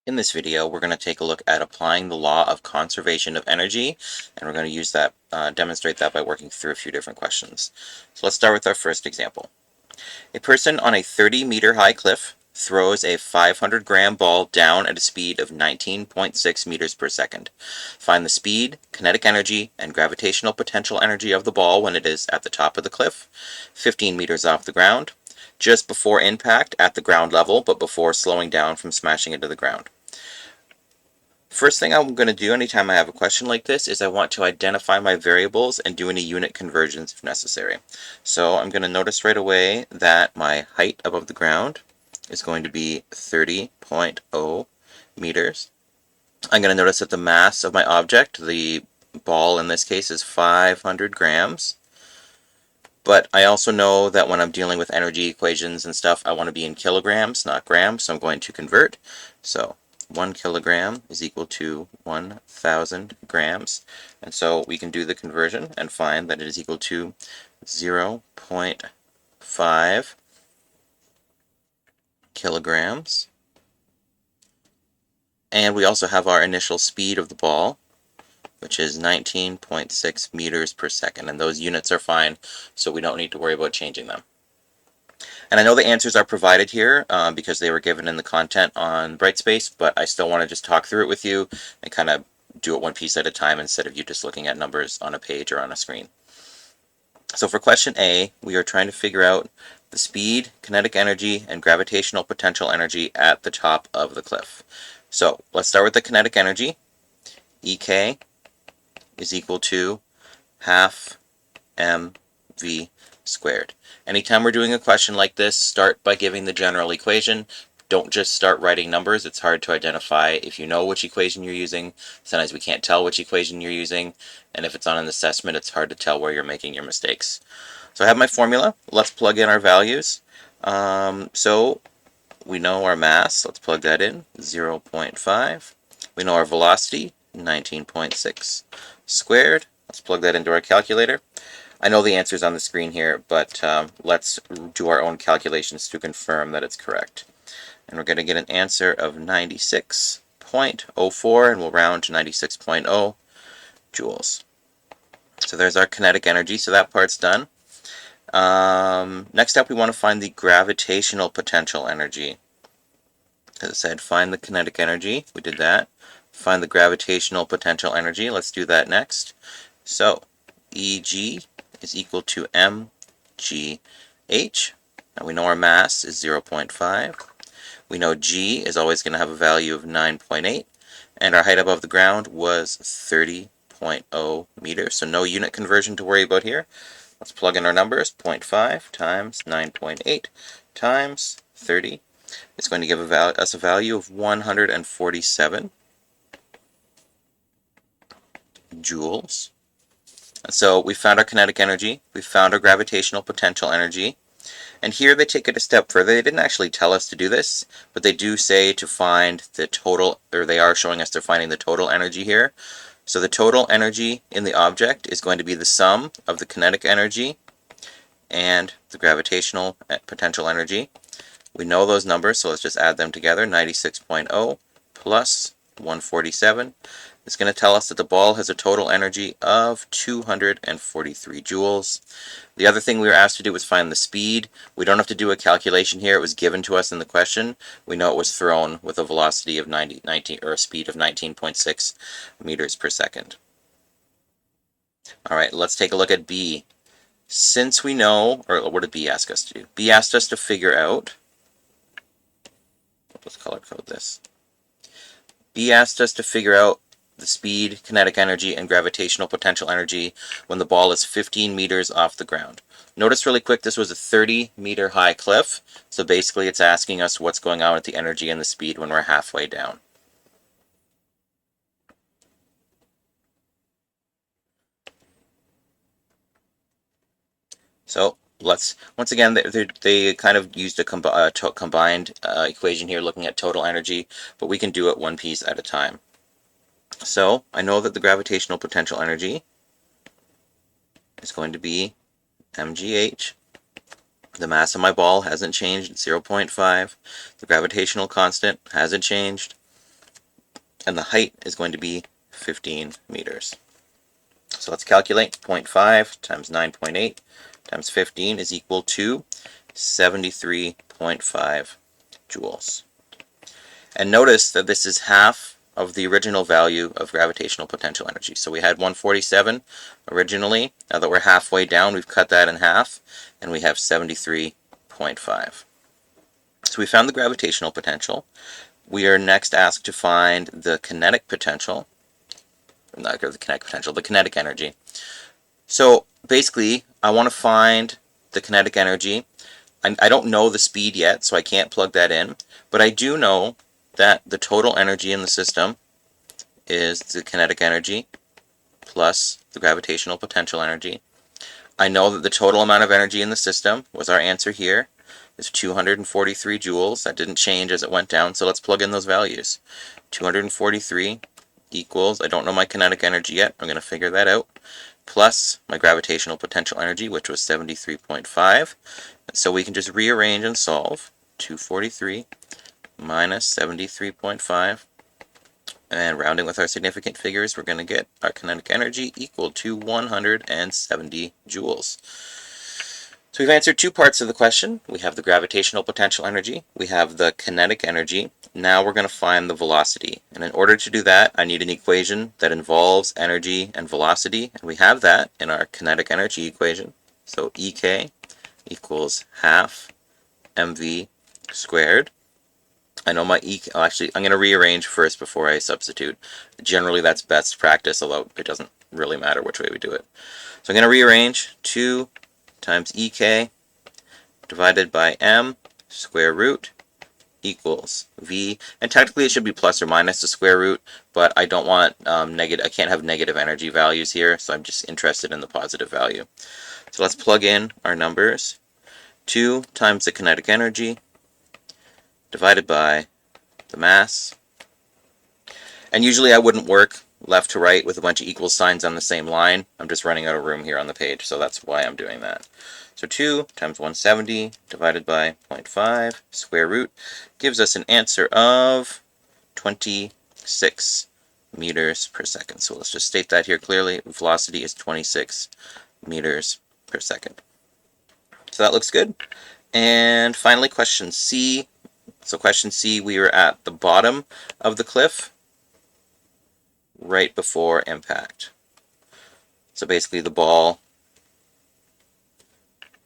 In this video, we're going to take a look at applying the law of conservation of energy, and we're going to use that, demonstrate that by working through a few different questions. So let's start with our first example. A person on a 30-meter high cliff throws a 500-gram ball down at a speed of 19.6 meters per second. Find the speed, kinetic energy, and gravitational potential energy of the ball when it is at the top of the cliff, 15 meters off the ground, just before impact at the ground level, but before slowing down from smashing into the ground. First thing I'm going to do anytime I have a question like this is I want to identify my variables and do any unit conversions if necessary. So I'm going to notice right away that my height above the ground is going to be 30.0 meters. I'm going to notice that the mass of my object, the ball in this case, is 500 grams. But I also know that when I'm dealing with energy equations and stuff, I want to be in kilograms, not grams, so I'm going to convert. So 1 kilogram is equal to 1,000 grams. And so we can do the conversion and find that it is equal to 0.5 kilograms. And we also have our initial speed of the ball, which is 19.6 meters per second. And those units are fine, so we don't need to worry about changing them. And I know the answers are provided here because they were given in the content on Brightspace, but I still want to just talk through it with you and kind of do it one piece at a time instead of you just looking at numbers on a page or on a screen. So for question A, we are trying to figure out the speed, kinetic energy, and gravitational potential energy at the top of the cliff. So let's start with the kinetic energy. EK is equal to half mv squared. Anytime we're doing a question like this, start by giving the general equation. Don't just start writing numbers. It's hard to identify if you know which equation you're using. Sometimes we can't tell which equation you're using, and if it's on an assessment, it's hard to tell where you're making your mistakes. So I have my formula. Let's plug in our values. So we know our mass. Let's plug that in, 0.5. We know our velocity, 19.6 squared. Let's plug that into our calculator. I know the answer's on the screen here, but let's do our own calculations to confirm that it's correct. And we're going to get an answer of 96.04, and we'll round to 96.0 joules. So there's our kinetic energy, so that part's done. Next up, we want to find the gravitational potential energy. As I said, find the kinetic energy. We did that. Find the gravitational potential energy. Let's do that next. So, Eg is equal to mgh. Now we know our mass is 0.5. We know g is always going to have a value of 9.8. And our height above the ground was 30.0 meters. So no unit conversion to worry about here. Let's plug in our numbers. 0.5 times 9.8 times 30 is going to give us a value of 147 joules. So we found our kinetic energy, we found our gravitational potential energy, and here they take it a step further. They didn't actually tell us to do this, but they do say to find the total, or they are showing us they're finding the total energy here. So the total energy in the object is going to be the sum of the kinetic energy and the gravitational potential energy. We know those numbers, so let's just add them together. 96.0 plus 147 is going to tell us that the ball has a total energy of 243 joules. The other thing we were asked to do was find the speed. We don't have to do a calculation here. It was given to us in the question. We know it was thrown with a velocity of 19, or a speed of 19.6 meters per second. All right, let's take a look at B. Since we know, or what did B ask us to do? B asked us to figure out, let's color code this. B asked us to figure out the speed, kinetic energy, and gravitational potential energy when the ball is 15 meters off the ground. Notice really quick, this was a 30-meter high cliff, so basically it's asking us what's going on with the energy and the speed when we're halfway down. So let's, once again, they kind of used a combined equation here looking at total energy, but we can do it one piece at a time. So I know that the gravitational potential energy is going to be mgh. The mass of my ball hasn't changed, it's 0.5. The gravitational constant hasn't changed. and the height is going to be 15 meters. So let's calculate. 0.5 times 9.8 times 15 is equal to 73.5 joules. And notice that this is half of the original value of gravitational potential energy. So we had 147 originally. Now that we're halfway down, we've cut that in half, and we have 73.5. So we found the gravitational potential. We are next asked to find the kinetic potential. Not the kinetic potential, the kinetic energy. So basically, I want to find the kinetic energy. I don't know the speed yet, so I can't plug that in, but I do know that the total energy in the system is the kinetic energy plus the gravitational potential energy. I know that the total amount of energy in the system was our answer here, is 243 joules. That didn't change as it went down, so let's plug in those values. 243 equals, I don't know my kinetic energy yet, I'm going to figure that out, plus my gravitational potential energy, which was 73.5. So we can just rearrange and solve. 243 minus 73.5. And rounding with our significant figures, we're going to get our kinetic energy equal to 170 joules. So we've answered two parts of the question. We have the gravitational potential energy. We have the kinetic energy. Now we're going to find the velocity. And in order to do that, I need an equation that involves energy and velocity. And we have that in our kinetic energy equation. So EK equals half mv squared. I know my actually, I'm going to rearrange first before I substitute. Generally, that's best practice, although it doesn't really matter which way we do it. So I'm going to rearrange 2 times EK divided by m square root equals v. And technically, it should be plus or minus the square root, but I don't want negative. I can't have negative energy values here, so I'm just interested in the positive value. So let's plug in our numbers. 2 times the kinetic energy divided by the mass. And usually I wouldn't work left to right with a bunch of equal signs on the same line. I'm just running out of room here on the page, so that's why I'm doing that. So 2 times 170 divided by 0.5 square root gives us an answer of 26 meters per second. So let's just state that here clearly. Velocity is 26 meters per second. So that looks good. And finally, question C. So question C, we were at the bottom of the cliff right before impact. So basically the ball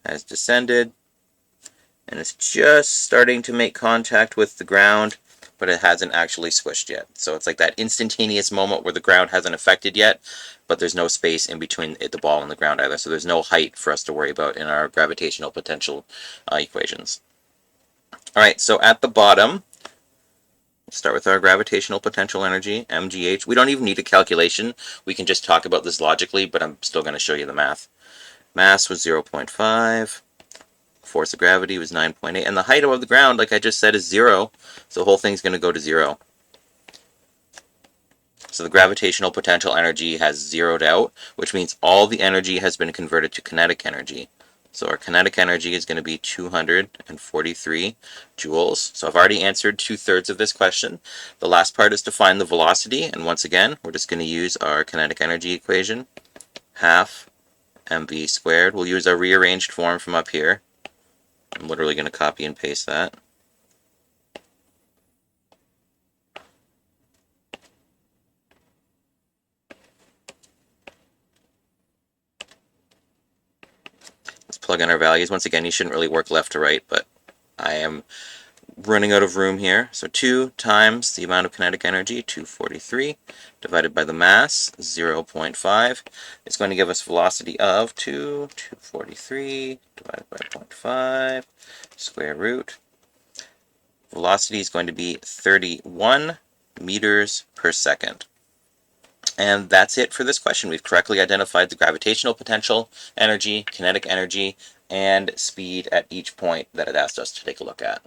has descended and it's just starting to make contact with the ground, but it hasn't actually squished yet. So it's like that instantaneous moment where the ground hasn't affected yet, but there's no space in between the ball and the ground either. So there's no height for us to worry about in our gravitational potential equations. All right, so at the bottom, let's start with our gravitational potential energy, mgh. We don't even need a calculation. We can just talk about this logically, but I'm still going to show you the math. Mass was 0.5. Force of gravity was 9.8. And the height above the ground, like I just said, is 0. So the whole thing's going to go to 0. So the gravitational potential energy has zeroed out, which means all the energy has been converted to kinetic energy. So our kinetic energy is going to be 243 joules. So I've already answered 2/3 of this question. The last part is to find the velocity. And once again, we're just going to use our kinetic energy equation. Half mv squared. We'll use our rearranged form from up here. I'm literally going to copy and paste that. Let's plug in our values. Once again, you shouldn't really work left to right, but I am running out of room here. So 2 times the amount of kinetic energy, 243, divided by the mass, 0.5. It's going to give us velocity of 243 divided by 0.5 square root. Velocity is going to be 31 meters per second. And that's it for this question. We've correctly identified the gravitational potential energy, kinetic energy, and speed at each point that it asked us to take a look at.